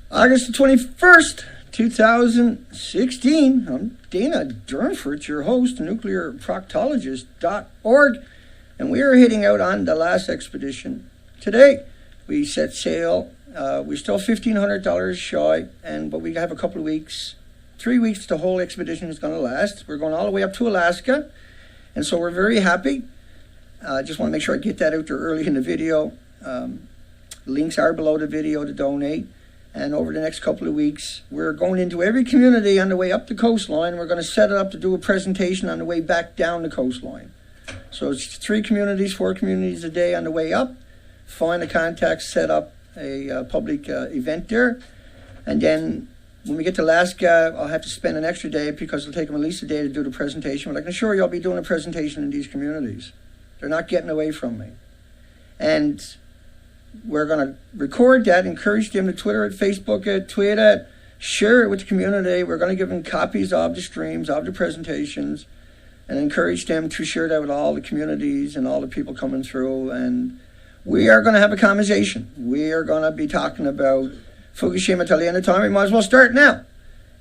August the 21st, 2016. I'm Dana Durnford, your host, nuclearproctologist.org, and we are heading out on the last expedition today. We set sail. We're still $1,500 shy, but we have a couple of weeks, 3 weeks the whole expedition is going to last. We're going all the way up to Alaska, and so we're very happy. I just want to make sure I get that out there early in the video. Links are below the video to donate. And over the next couple of weeks, we're going into every community on the way up the coastline. We're going to set it up to do a presentation on the way back down the coastline. So it's 3 communities, 4 communities a day on the way up. Find the contacts, set up a public event there. And then when we get to Alaska, I'll have to spend an extra day because it'll take them at least a day to do the presentation. But I can assure you I'll be doing a presentation in these communities. They're not getting away from me. And we're going to record that, encourage them to Twitter it, Facebook it, tweet it, share it with the community. We're going to give them copies of the streams, of the presentations, and encourage them to share that with all the communities and all the people coming through. And we are going to have a conversation. We are going to be talking about Fukushima till the end of time. We might as well start now.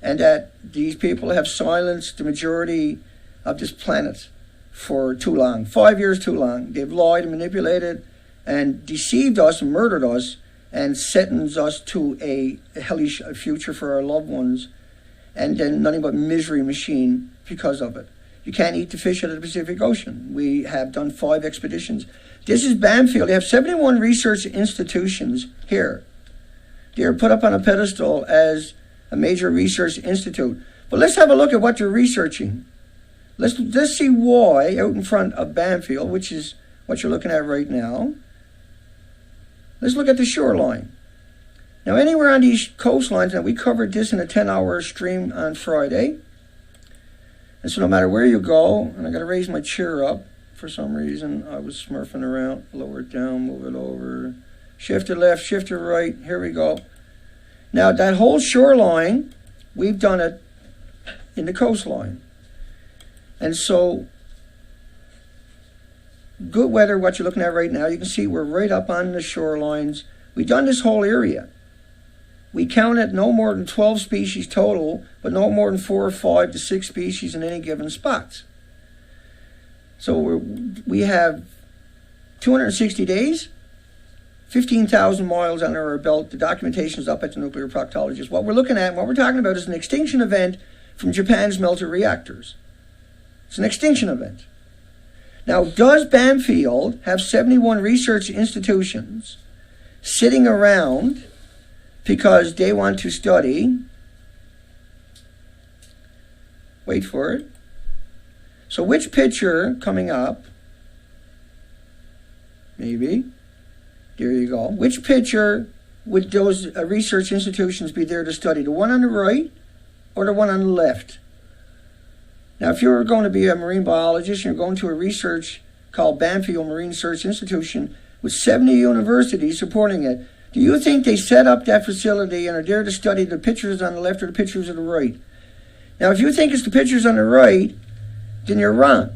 And that these people have silenced the majority of this planet for too long. 5 years too long. They've lied and manipulated and deceived us and murdered us and sentenced us to a hellish future for our loved ones, and then nothing but misery machine because of it. You can't eat the fish out of the Pacific Ocean. We have done 5 expeditions. This is Banfield. They have 71 research institutions here. They are put up on a pedestal as a major research institute. But let's have a look at what they're researching. Let's see why out in front of Banfield, which is what you're looking at right now. Let's look at the shoreline. Now, anywhere on these coastlines, and we covered this in a 10-hour stream on Friday. And so no matter where you go, and I got to raise my chair up for some reason. I was smurfing around. Lower it down, move it over. Shift it left, shift it right. Here we go. Now, that whole shoreline, we've done it in the coastline. And so good weather, what you're looking at right now, you can see we're right up on the shorelines. We've done this whole area. We counted no more than 12 species total, but no more than 4 or 5 to 6 species in any given spot. So we have 260 days, 15,000 miles under our belt. The documentation is up at the Nuclear Proctologist. What we're looking at, what we're talking about is an extinction event from Japan's melter reactors. It's an extinction event. Now, does Banfield have 71 research institutions sitting around because they want to study? Wait for it. So which picture coming up? Maybe. There you go. Which picture would those research institutions be there to study? The one on the right or the one on the left? Now, if you're going to be a marine biologist, you're going to a research called Banfield Marine Research Institution with 70 universities supporting it. Do you think they set up that facility and are there to study the pictures on the left or the pictures on the right? Now, if you think it's the pictures on the right, then you're wrong.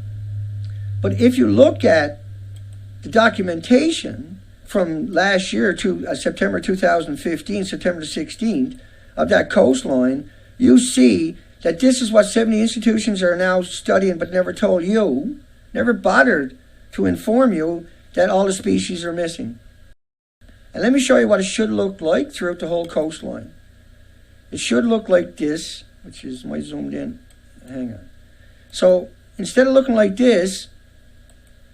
But if you look at the documentation from last year to September 2015, September the 16th, of that coastline, you see that this is what 70 institutions are now studying but never told you, never bothered to inform you that all the species are missing. And let me show you what it should look like throughout the whole coastline. It should look like this, which is my zoomed in. Hang on. So instead of looking like this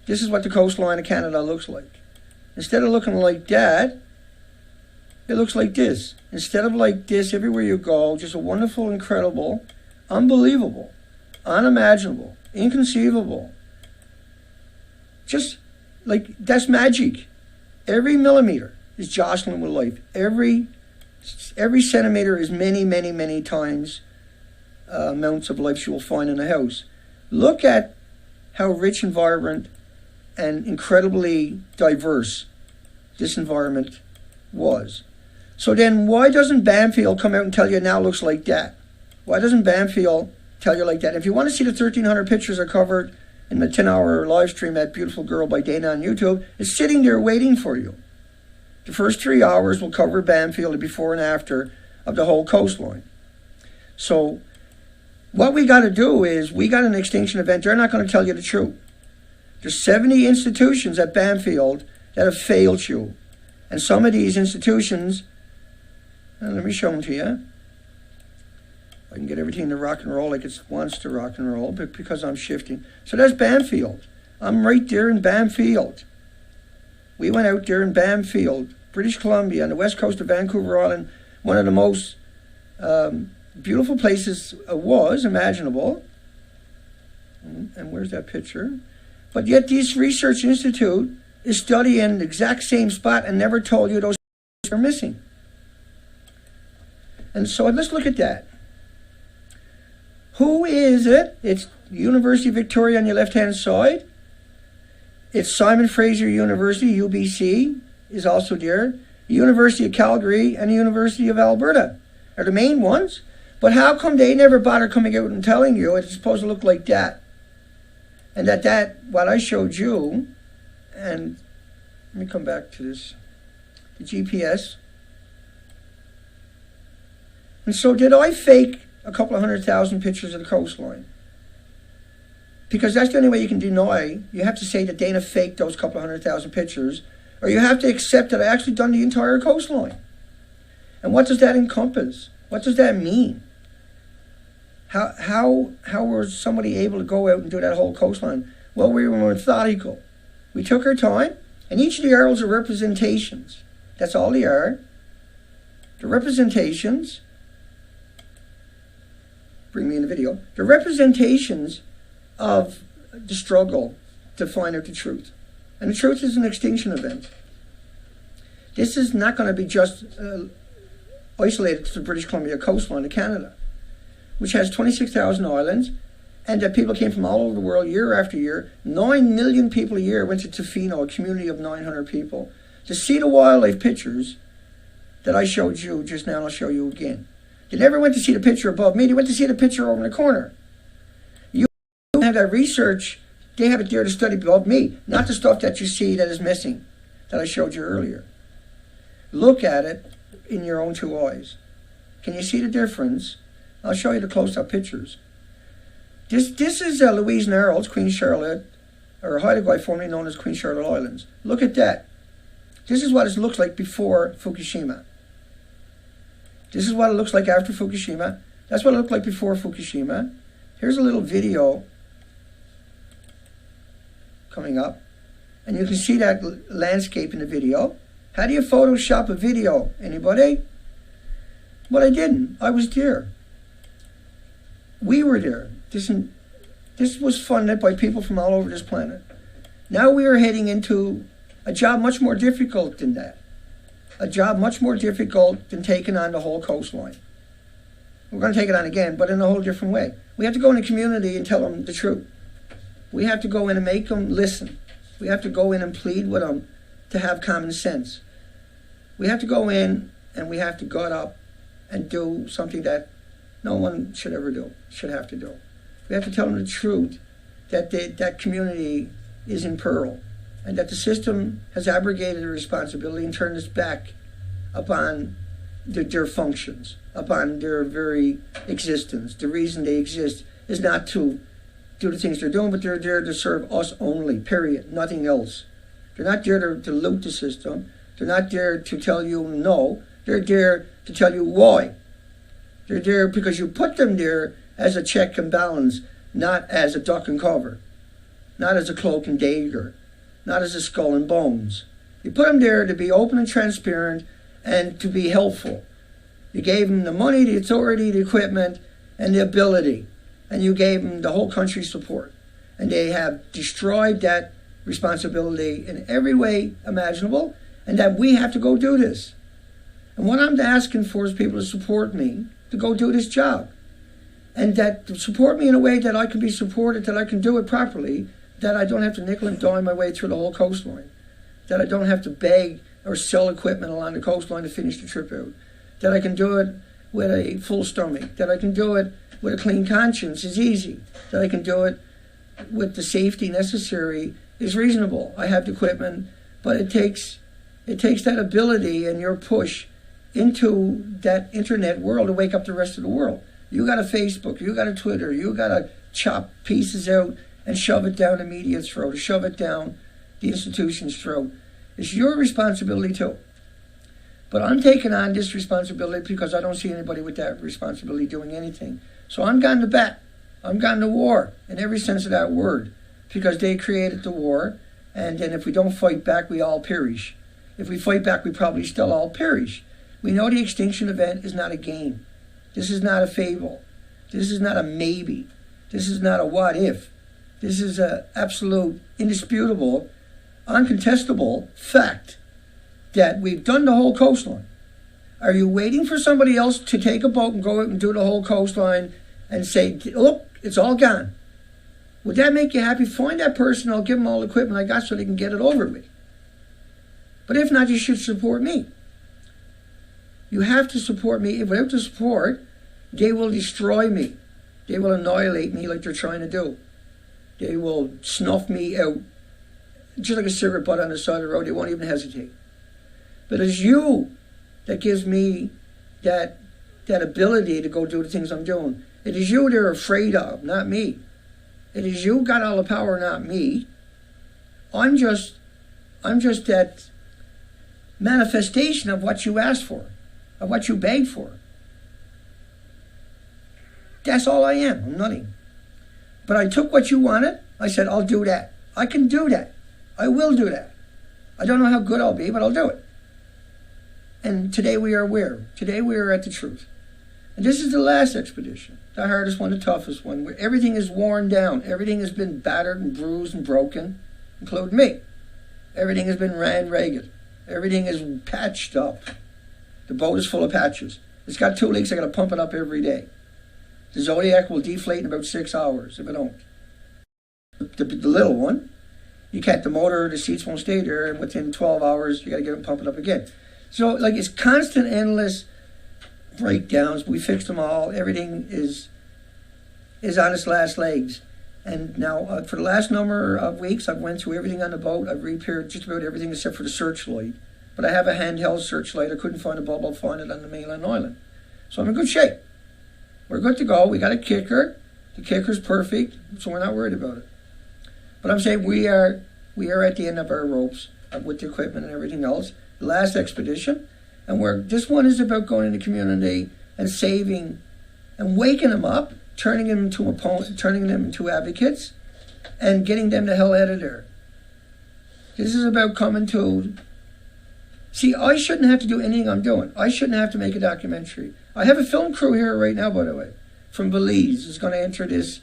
is what the coastline of Canada looks like. Instead of looking like that, it looks like this. Instead of like this, everywhere you go, just a wonderful, incredible, unbelievable, unimaginable, inconceivable. Just like, that's magic. Every millimeter is jostling with life. Every centimeter is many, many, many times amounts of life you will find in a house. Look at how rich and vibrant and incredibly diverse this environment was. So then why doesn't Banfield come out and tell you it now looks like that? Why doesn't Banfield tell you like that? If you want to see the 1,300 pictures I covered in the 10-hour live stream at Beautiful Girl by Dana on YouTube, it's sitting there waiting for you. The first 3 hours will cover Banfield, the before and after, of the whole coastline. So what we got to do is, we got an extinction event. They're not going to tell you the truth. There's 70 institutions at Bamfield that have failed you. And some of these institutions, let me show them to you. I can get everything to rock and roll like it wants to rock and roll, but because I'm shifting. So there's Bamfield. I'm right there in Bamfield. We went out there in Bamfield, British Columbia, on the west coast of Vancouver Island, one of the most beautiful places was imaginable. And where's that picture? But yet this research institute is studying the exact same spot and never told you those are missing. And so let's look at that. Who is it? It's University of Victoria on your left-hand side. It's Simon Fraser University, UBC, is also there. The University of Calgary and the University of Alberta are the main ones. But how come they never bother coming out and telling you it's supposed to look like that? And that what I showed you, and let me come back to this, the GPS. And so did I fake a couple of 100,000 pictures of the coastline? Because that's the only way you can deny. You have to say that Dana faked those couple of 100,000 pictures, or you have to accept that I actually done the entire coastline. And what does that encompass? What does that mean? How was somebody able to go out and do that whole coastline? Well, we were methodical. We took our time, and each of the arrows are representations. That's all they are. The representations, bring me in the video, the representations of the struggle to find out the truth. And the truth is an extinction event. This is not going to be just isolated to the British Columbia coastline of Canada, which has 26,000 islands, and that people came from all over the world year after year. 9 million people a year went to Tofino, a community of 900 people, to see the wildlife pictures that I showed you just now, and I'll show you again. They never went to see the picture above me. They went to see the picture over in the corner. You have that research. They have it there to study above me, not the stuff that you see that is missing, that I showed you earlier. Look at it in your own two eyes. Can you see the difference? I'll show you the close-up pictures. This is Louise Narrows, Queen Charlotte, or Haida, formerly known as Queen Charlotte Islands. Look at that. This is what it looks like before Fukushima. This is what it looks like after Fukushima. That's what it looked like before Fukushima. Here's a little video coming up. And you can see that landscape in the video. How do you Photoshop a video? Anybody? Well, I didn't. I was there. We were there. This was funded by people from all over this planet. Now we are heading into a job much more difficult than that. A job much more difficult than taking on the whole coastline. We're going to take it on again, but in a whole different way. We have to go in the community and tell them the truth. We have to go in and make them listen. We have to go in and plead with them to have common sense. We have to go in and we have to gut up and do something that no one should ever do, should have to do. We have to tell them the truth, that that community is in peril, and that the system has abrogated the responsibility and turned its back upon their functions, upon their very existence. The reason they exist is not to do the things they're doing, but they're there to serve us only, period, nothing else. They're not there to loot the system. They're not there to tell you no. They're there to tell you why. They're there because you put them there as a check and balance, not as a duck and cover, not as a cloak and dagger, not as a skull and bones. You put them there to be open and transparent and to be helpful. You gave them the money, the authority, the equipment, and the ability. And you gave them the whole country's support. And they have destroyed that responsibility in every way imaginable, and that we have to go do this. And what I'm asking for is people to support me to go do this job. And that to support me in a way that I can be supported, that I can do it properly, that I don't have to nickel and dime my way through the whole coastline, that I don't have to beg or sell equipment along the coastline to finish the trip out, that I can do it with a full stomach, that I can do it with a clean conscience is easy, that I can do it with the safety necessary is reasonable. I have the equipment, but it takes that ability and your push into that internet world to wake up the rest of the world. You got a Facebook, you got a Twitter, you got to chop pieces out and shove it down the media's throat, or shove it down the institution's throat. It's your responsibility too. But I'm taking on this responsibility because I don't see anybody with that responsibility doing anything. So I'm gone to bat. I'm gone to war in every sense of that word, because they created the war, and then if we don't fight back, we all perish. If we fight back, we probably still all perish. We know the extinction event is not a game. This is not a fable. This is not a maybe. This is not a what if. This is an absolute, indisputable, uncontestable fact that we've done the whole coastline. Are you waiting for somebody else to take a boat and go out and do the whole coastline and say, look, it's all gone? Would that make you happy? Find that person, I'll give them all the equipment I got so they can get it over with. But if not, you should support me. You have to support me. Without the support, they will destroy me. They will annihilate me like they're trying to do. They will snuff me out, just like a cigarette butt on the side of the road. They won't even hesitate. But it's you that gives me that ability to go do the things I'm doing. It is you they're afraid of, not me. It is you got all the power, not me. I'm just that manifestation of what you asked for, of what you begged for. That's all I am. I'm nothing. But I took what you wanted. I said, I'll do that. I can do that. I will do that. I don't know how good I'll be, but I'll do it. And today we are where? Today we are at the truth. And this is the last expedition, the hardest one, the toughest one, where everything is worn down. Everything has been battered and bruised and broken, including me. Everything has been ran ragged. Everything is patched up. The boat is full of patches. It's got 2 leaks. I got to pump it up every day. The Zodiac will deflate in about 6 hours if I don't. The little one, you can't, the motor, the seats won't stay there, and within 12 hours, you got to get it and pump it up again. So, like, it's constant, endless breakdowns. We fixed them all. Everything is on its last legs. And now, for the last number of weeks, I've went through everything on the boat. I've repaired just about everything except for the searchlight. But I have a handheld searchlight. I couldn't find a bulb. I'll find it on the mainland island. So I'm in good shape. We're good to go. We got a kicker. The kicker's perfect, so we're not worried about it. But I'm saying we are at the end of our ropes with the equipment and everything else. The last expedition, and this one is about going into the community and saving and waking them up, turning them into advocates, and getting them the hell out of there. This is about coming to. See, I shouldn't have to do anything I'm doing. I shouldn't have to make a documentary. I have a film crew here right now, by the way, from Belize, is going to enter this.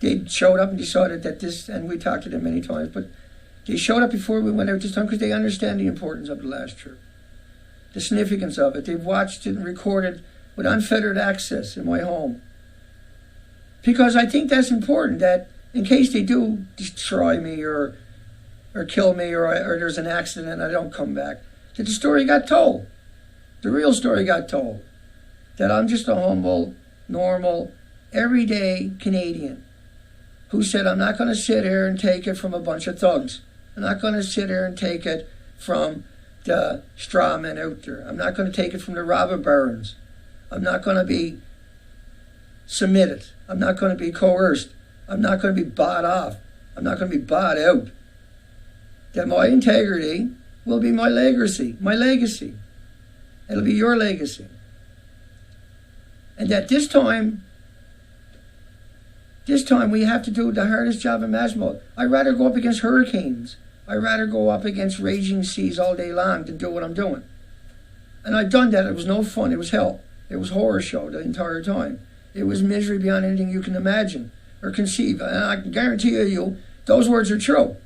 They showed up and decided that this, and we talked to them many times, but they showed up before we went out this time because they understand the importance of the last trip, the significance of it. They've watched it and recorded with unfettered access in my home. Because I think that's important, that in case they do destroy me or kill me or there's an accident and I don't come back, that the story got told. The real story got told. That I'm just a humble, normal, everyday Canadian who said, I'm not going to sit here and take it from a bunch of thugs. I'm not going to sit here and take it from the straw men out there. I'm not going to take it from the robber barons. I'm not going to be submitted. I'm not going to be coerced. I'm not going to be bought off. I'm not going to be bought out. That my integrity will be my legacy. My legacy. It'll be your legacy. And that this time we have to do the hardest job imaginable. I'd rather go up against hurricanes. I'd rather go up against raging seas all day long than do what I'm doing. And I've done that. It was no fun. It was hell. It was horror show the entire time. It was misery beyond anything you can imagine or conceive. And I can guarantee you, those words are true.